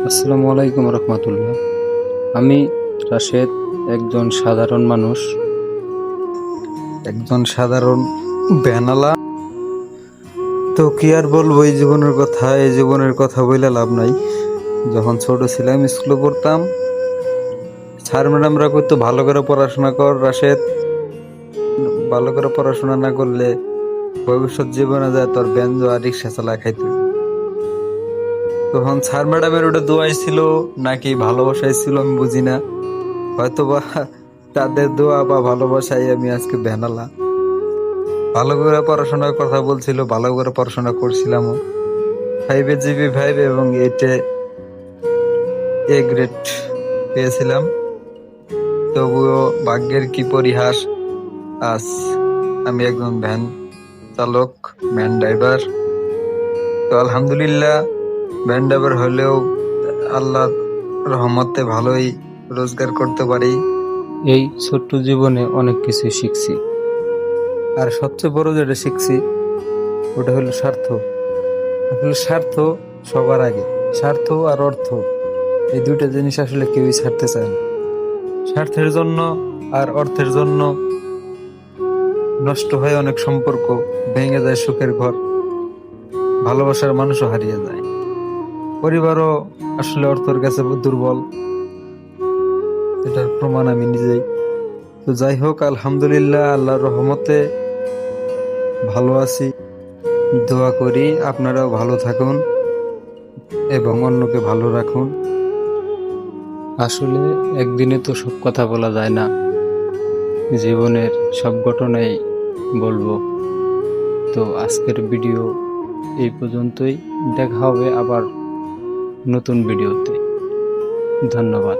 আসসালামু আলাইকুম রহমতুল্লাহ। আমি রাশেদ, একজন সাধারণ মানুষ, একজন সাধারণ বেহানালা। তো কি আর বলবো এই জীবনের কথা বলে লাভ নাই। যখন ছোট ছিলাম, স্কুলে পড়তাম, স্যার ম্যাডামরা কইতো ভালো করে পড়াশোনা কর রাশেদ, ভালো করে পড়াশোনা না করলে ভবিষ্যৎ জীবনে যায় তোর বেঞ্জ আর রিক্সা চালা খাইতে। তখন স্যার ম্যাডামের ওটা দোয়াই ছিল নাকি ভালোবাসাই ছিল আমি বুঝি না। হয়তো বা তাদের দোয়া বা ভালোবাসায় আমি আজকে বেহানালা। ভালো করে পড়াশোনার কথা বলছিল, ভালো করে পড়াশোনা করছিলাম। 5 জিবি 5 এবং 8 এ গ্রেড পেয়েছিলাম। তবুও ভাগ্যের কি পরিহাস, আজ আমি একজন ভ্যান চালক, ভ্যান ড্রাইভার। তো আলহামদুলিল্লাহ, ভ্যান ড্রাইভার হলেও আল্লাহর রহমতে ভালোই রোজগার করতে পারি। এই ছোট্ট জীবনে অনেক কিছু শিখছি, আর সবচেয়ে বড় যেটা শিখছি ওটা হলো স্বার্থ। আসলে স্বার্থ সবার আগে। স্বার্থ আর অর্থ, এই দুইটা জিনিস আসলে কেউই ছাড়তে চায় না। স্বার্থের জন্য আর অর্থের জন্য নষ্ট হয় অনেক সম্পর্ক, ভেঙে যায় সুখের ঘর, ভালোবাসার মানুষও হারিয়ে যায়, পরিবারও আসলে অর্থের কাছে দুর্বল। এটার প্রমাণ আমি নিজেই। তো যাই হোক, আলহামদুলিল্লাহ, আল্লাহর রহমতে ভালো আছি। দোয়া করি আপনারাও ভালো থাকুন এবং অন্যকে ভালো রাখুন। আসলে একদিনে তো সব কথা বলা যায় না, জীবনের সব ঘটনাই বলবো। তো আজকের ভিডিও এই পর্যন্তই, দেখা হবে আবার নতুন ভিডিওতে। ধন্যবাদ।